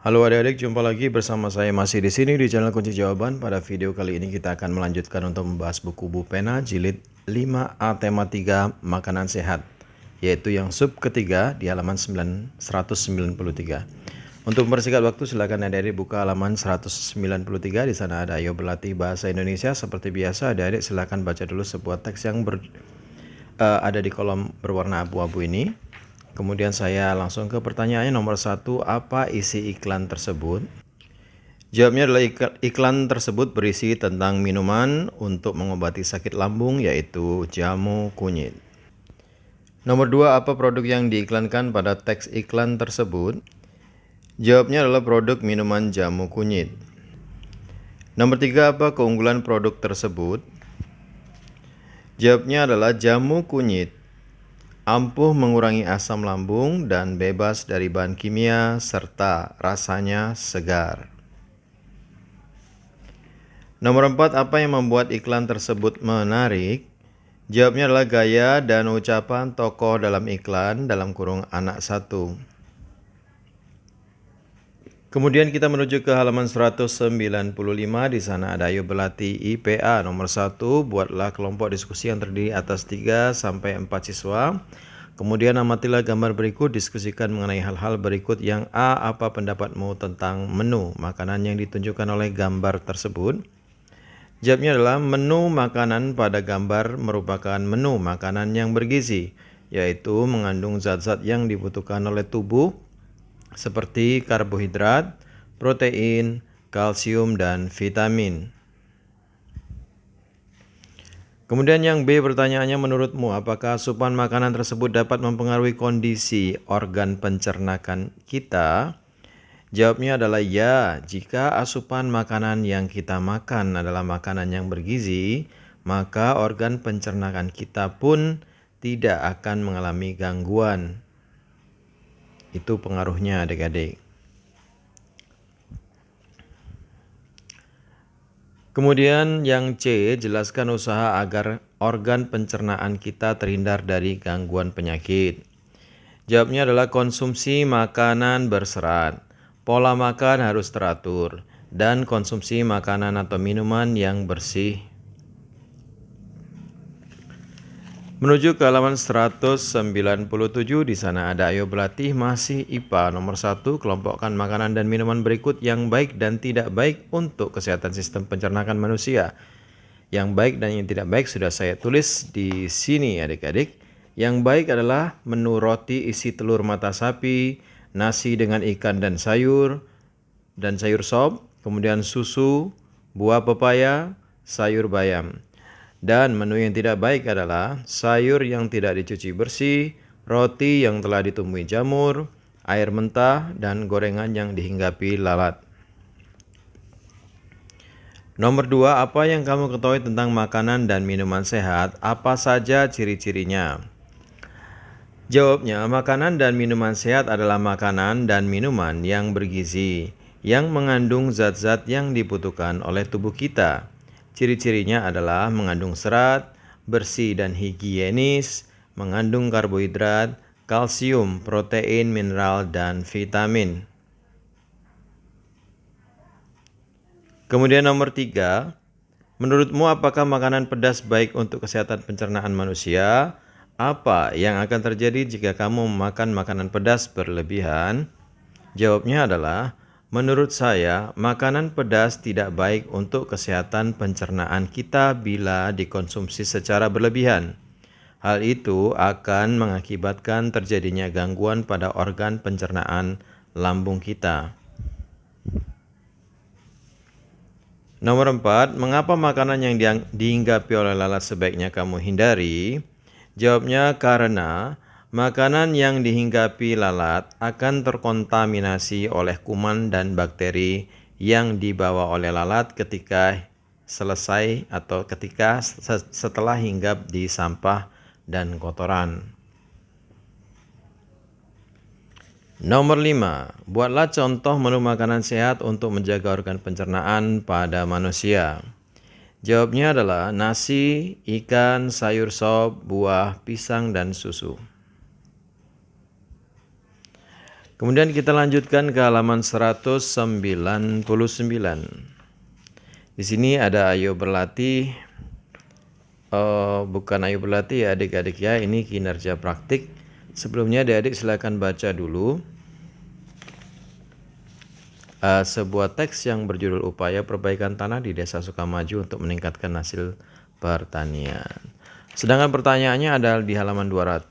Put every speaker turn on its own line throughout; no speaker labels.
Halo adik-adik, jumpa lagi bersama saya masih di sini di channel Kunci Jawaban. Pada video kali ini kita akan melanjutkan untuk membahas buku Bu Pena jilid 5A tema 3 makanan sehat, yaitu yang sub ketiga di halaman 193. Untuk mempersingkat waktu silakan adik-adik buka halaman 193. Di sana ada ayo berlatih bahasa Indonesia. Seperti biasa adik-adik silakan baca dulu sebuah teks yang ada di kolom berwarna abu-abu ini. Kemudian saya langsung ke pertanyaannya. Nomor 1, apa isi iklan tersebut? Jawabnya adalah iklan tersebut berisi tentang minuman untuk mengobati sakit lambung, yaitu jamu kunyit. Nomor 2, apa produk yang diiklankan pada teks iklan tersebut? Jawabnya adalah produk minuman jamu kunyit. Nomor 3, apa keunggulan produk tersebut? Jawabnya adalah jamu kunyit ampuh mengurangi asam lambung dan bebas dari bahan kimia serta rasanya segar. Nomor 4, apa yang membuat iklan tersebut menarik? Jawabnya adalah gaya dan ucapan tokoh dalam iklan dalam kurung anak 1. Kemudian kita menuju ke halaman 195. Di sana ada ayo berlatih IPA. Nomor 1, buatlah kelompok diskusi yang terdiri atas 3 sampai 4 siswa. Kemudian amatilah gambar berikut, diskusikan mengenai hal-hal berikut. Yang A, apa pendapatmu tentang menu makanan yang ditunjukkan oleh gambar tersebut? Jawabnya adalah menu makanan pada gambar merupakan menu makanan yang bergizi, yaitu mengandung zat-zat yang dibutuhkan oleh tubuh seperti karbohidrat, protein, kalsium, dan vitamin. Kemudian yang B, pertanyaannya, menurutmu apakah asupan makanan tersebut dapat mempengaruhi kondisi organ pencernaan kita? Jawabnya adalah ya. Jika asupan makanan yang kita makan adalah makanan yang bergizi, maka organ pencernaan kita pun tidak akan mengalami gangguan. Itu pengaruhnya adik-adik. Kemudian yang C, jelaskan usaha agar organ pencernaan kita terhindar dari gangguan penyakit. Jawabnya adalah konsumsi makanan berserat, pola makan harus teratur, dan konsumsi makanan atau minuman yang bersih. Menuju ke halaman 197, di sana ada ayo berlatih masih IPA. Nomor 1, kelompokkan makanan dan minuman berikut yang baik dan tidak baik untuk kesehatan sistem pencernaan manusia. Yang baik dan yang tidak baik sudah saya tulis di sini adik-adik. Yang baik adalah menu roti isi telur mata sapi, nasi dengan ikan dan sayur sop, kemudian susu, buah pepaya, sayur bayam. Dan menu yang tidak baik adalah sayur yang tidak dicuci bersih, roti yang telah ditumbuhi jamur, air mentah, dan gorengan yang dihinggapi lalat. Nomor 2, apa yang kamu ketahui tentang makanan dan minuman sehat? Apa saja ciri-cirinya? Jawabnya, makanan dan minuman sehat adalah makanan dan minuman yang bergizi, yang mengandung zat-zat yang dibutuhkan oleh tubuh kita. Ciri-cirinya adalah mengandung serat, bersih dan higienis, mengandung karbohidrat, kalsium, protein, mineral, dan vitamin. Kemudian nomor 3, menurutmu apakah makanan pedas baik untuk kesehatan pencernaan manusia? Apa yang akan terjadi jika kamu memakan makanan pedas berlebihan? Jawabnya adalah, menurut saya, makanan pedas tidak baik untuk kesehatan pencernaan kita bila dikonsumsi secara berlebihan. Hal itu akan mengakibatkan terjadinya gangguan pada organ pencernaan lambung kita. Nomor 4, mengapa makanan yang dihinggapi oleh lalat sebaiknya kamu hindari? Jawabnya karena makanan yang dihinggapi lalat akan terkontaminasi oleh kuman dan bakteri yang dibawa oleh lalat ketika selesai atau ketika setelah hinggap di sampah dan kotoran. Nomor 5, buatlah contoh menu makanan sehat untuk menjaga organ pencernaan pada manusia. Jawabnya adalah nasi, ikan, sayur sop, buah, pisang, dan susu. Kemudian kita lanjutkan ke halaman 199. Di sini ada ayo berlatih. Bukan ayo berlatih ya adik-adik ya, ini kinerja praktik. Sebelumnya adik-adik silakan baca dulu sebuah teks yang berjudul Upaya Perbaikan Tanah di Desa Sukamaju untuk meningkatkan hasil pertanian. Sedangkan pertanyaannya adalah di halaman 200.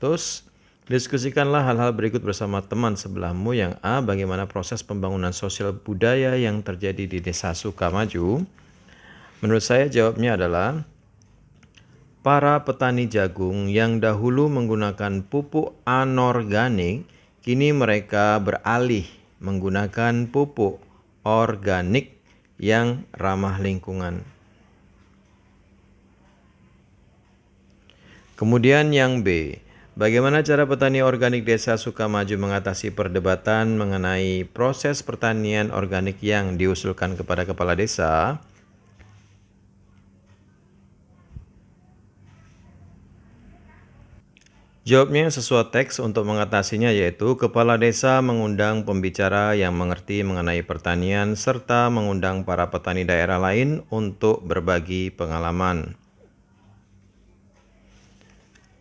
Diskusikanlah hal-hal berikut bersama teman sebelahmu. Yang A, bagaimana proses pembangunan sosial budaya yang terjadi di Desa Sukamaju? Menurut saya jawabnya adalah para petani jagung yang dahulu menggunakan pupuk anorganik, kini mereka beralih menggunakan pupuk organik yang ramah lingkungan. Kemudian yang B, bagaimana cara petani organik Desa Sukamaju mengatasi perdebatan mengenai proses pertanian organik yang diusulkan kepada kepala desa? Jawabnya sesuai teks untuk mengatasinya, yaitu kepala desa mengundang pembicara yang mengerti mengenai pertanian serta mengundang para petani daerah lain untuk berbagi pengalaman.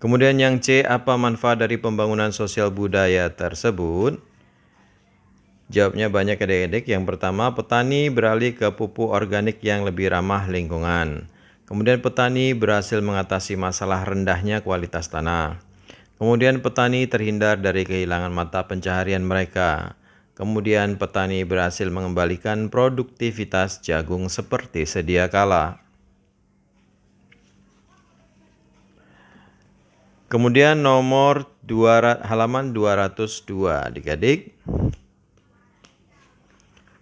Kemudian yang C, apa manfaat dari pembangunan sosial budaya tersebut? Jawabnya banyak adik-adik. Yang pertama, petani beralih ke pupuk organik yang lebih ramah lingkungan. Kemudian petani berhasil mengatasi masalah rendahnya kualitas tanah. Kemudian petani terhindar dari kehilangan mata pencaharian mereka. Kemudian petani berhasil mengembalikan produktivitas jagung seperti sedia kala. Kemudian nomor halaman 202 adik-adik.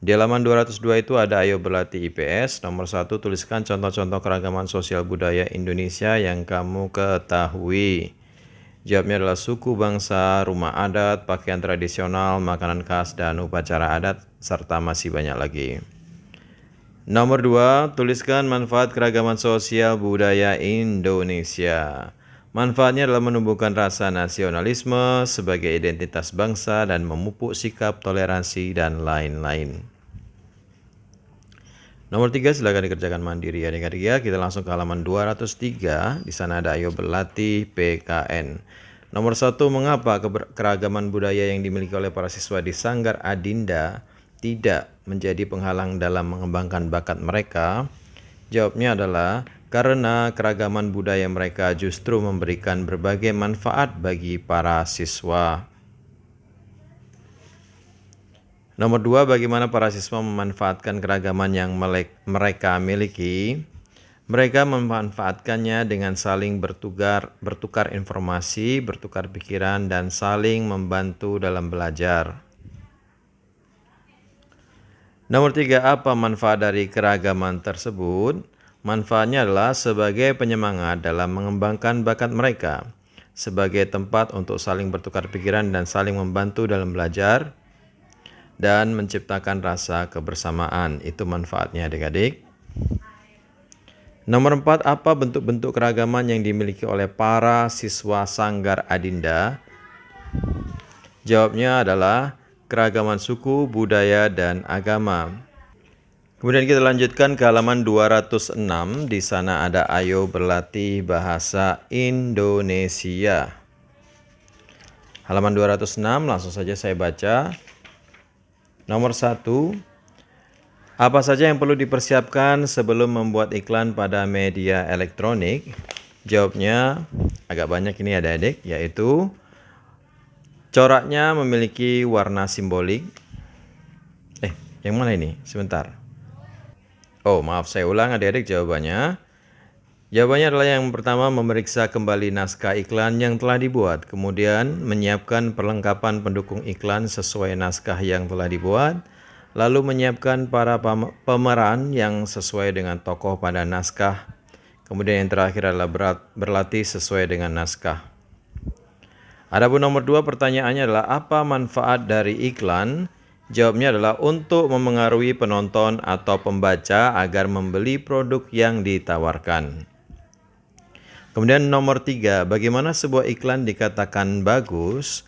Di halaman 202 itu ada ayo berlatih IPS. Nomor 1, tuliskan contoh-contoh keragaman sosial budaya Indonesia yang kamu ketahui. Jawabnya adalah suku bangsa, rumah adat, pakaian tradisional, makanan khas, dan upacara adat, serta masih banyak lagi. Nomor 2, tuliskan manfaat keragaman sosial budaya Indonesia. Manfaatnya adalah menumbuhkan rasa nasionalisme sebagai identitas bangsa dan memupuk sikap toleransi dan lain-lain. Nomor 3, silakan dikerjakan mandiri adik-adik ya. Kita langsung ke halaman 203. Di sana ada ayo berlatih PKN. Nomor 1, mengapa keragaman budaya yang dimiliki oleh para siswa di Sanggar Adinda tidak menjadi penghalang dalam mengembangkan bakat mereka? Jawabnya adalah karena keragaman budaya mereka justru memberikan berbagai manfaat bagi para siswa. Nomor 2, bagaimana para siswa memanfaatkan keragaman yang mereka miliki? Mereka memanfaatkannya dengan saling bertukar informasi, bertukar pikiran, dan saling membantu dalam belajar. Nomor 3, apa manfaat dari keragaman tersebut? Manfaatnya adalah sebagai penyemangat dalam mengembangkan bakat mereka, sebagai tempat untuk saling bertukar pikiran dan saling membantu dalam belajar, dan menciptakan rasa kebersamaan. Itu manfaatnya adik-adik. Nomor 4, apa bentuk-bentuk keragaman yang dimiliki oleh para siswa Sanggar Adinda? Jawabnya adalah keragaman suku, budaya, dan agama. Kemudian kita lanjutkan ke halaman 206. Di sana ada ayo berlatih bahasa Indonesia. Halaman 206, langsung saja saya baca. Nomor 1, apa saja yang perlu dipersiapkan sebelum membuat iklan pada media elektronik? Jawabnya agak banyak ini adik-adik, yaitu coraknya memiliki warna simbolik. Yang mana ini? Sebentar. Oh, maaf, saya ulang adik-adik jawabannya. Jawabannya adalah yang pertama, memeriksa kembali naskah iklan yang telah dibuat. Kemudian menyiapkan perlengkapan pendukung iklan sesuai naskah yang telah dibuat. Lalu menyiapkan para pemeran yang sesuai dengan tokoh pada naskah. Kemudian yang terakhir adalah berlatih sesuai dengan naskah. Adapun nomor 2, pertanyaannya adalah apa manfaat dari iklan? Jawabnya adalah untuk memengaruhi penonton atau pembaca agar membeli produk yang ditawarkan. Kemudian nomor 3, bagaimana sebuah iklan dikatakan bagus?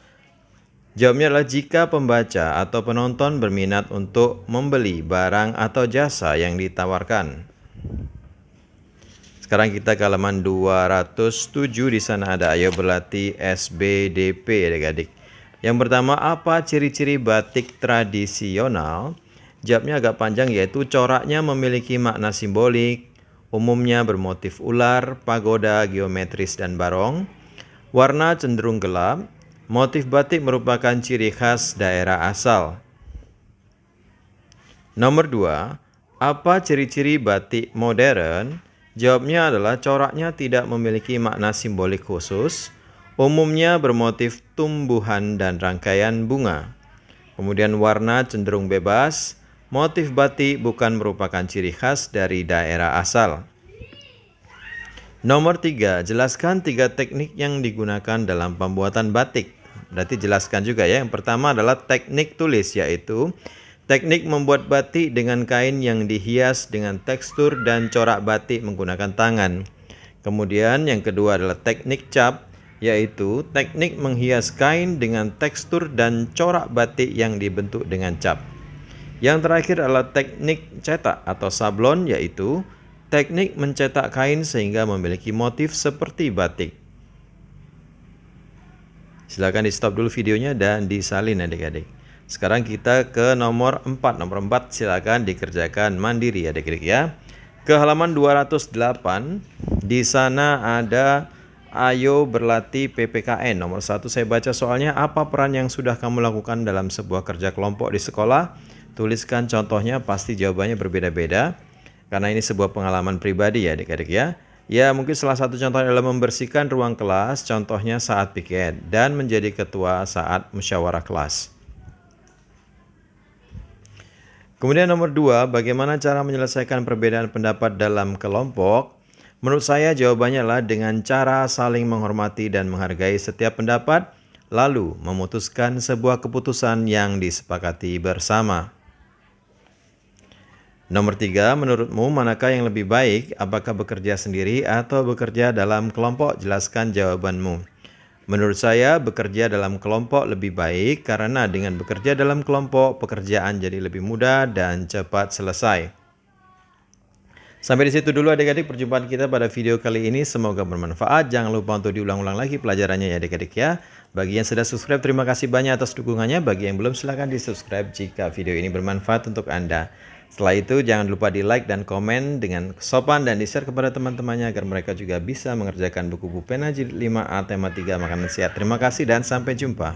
Jawabnya adalah jika pembaca atau penonton berminat untuk membeli barang atau jasa yang ditawarkan. Sekarang kita ke halaman 207, di sana ada ayo berlatih SBDP adik-adik. Yang pertama, apa ciri-ciri batik tradisional? Jawabnya agak panjang, yaitu coraknya memiliki makna simbolik, umumnya bermotif ular, pagoda, geometris, dan barong. Warna cenderung gelap. Motif batik merupakan ciri khas daerah asal. Nomor 2, apa ciri-ciri batik modern? Jawabnya adalah coraknya tidak memiliki makna simbolik khusus, umumnya bermotif tumbuhan dan rangkaian bunga. Kemudian warna cenderung bebas, motif batik bukan merupakan ciri khas dari daerah asal. Nomor 3, jelaskan 3 teknik yang digunakan dalam pembuatan batik. Berarti jelaskan juga ya. Yang pertama adalah teknik tulis, yaitu teknik membuat batik dengan kain yang dihias dengan tekstur dan corak batik menggunakan tangan. Kemudian yang kedua adalah teknik cap, yaitu teknik menghias kain dengan tekstur dan corak batik yang dibentuk dengan cap. Yang terakhir adalah teknik cetak atau sablon, yaitu teknik mencetak kain sehingga memiliki motif seperti batik. Silakan di stop dulu videonya dan disalin adik-adik. Sekarang kita ke nomor 4. Nomor 4 silakan dikerjakan mandiri adik-adik ya. Ke halaman 208, di sana ada ayo berlatih PPKN. Nomor 1 saya baca soalnya, apa peran yang sudah kamu lakukan dalam sebuah kerja kelompok di sekolah? Tuliskan contohnya, pasti jawabannya berbeda-beda karena ini sebuah pengalaman pribadi ya adik-adik ya. Ya, mungkin salah satu contohnya adalah membersihkan ruang kelas, contohnya saat piket, dan menjadi ketua saat musyawarah kelas. Kemudian nomor 2, bagaimana cara menyelesaikan perbedaan pendapat dalam kelompok? Menurut saya jawabannya adalah dengan cara saling menghormati dan menghargai setiap pendapat, lalu memutuskan sebuah keputusan yang disepakati bersama. Nomor 3, menurutmu manakah yang lebih baik? Apakah bekerja sendiri atau bekerja dalam kelompok? Jelaskan jawabanmu. Menurut saya bekerja dalam kelompok lebih baik karena dengan bekerja dalam kelompok pekerjaan jadi lebih mudah dan cepat selesai. Sampai di situ dulu adik-adik perjumpaan kita pada video kali ini, semoga bermanfaat. Jangan lupa untuk diulang-ulang lagi pelajarannya ya adik-adik ya. Bagi yang sudah subscribe, terima kasih banyak atas dukungannya. Bagi yang belum, silahkan di subscribe jika video ini bermanfaat untuk Anda. Setelah itu jangan lupa di like dan komen dengan sopan dan di share kepada teman-temannya agar mereka juga bisa mengerjakan buku pena jilid 5A tema 3 makanan sehat. Terima kasih dan sampai jumpa.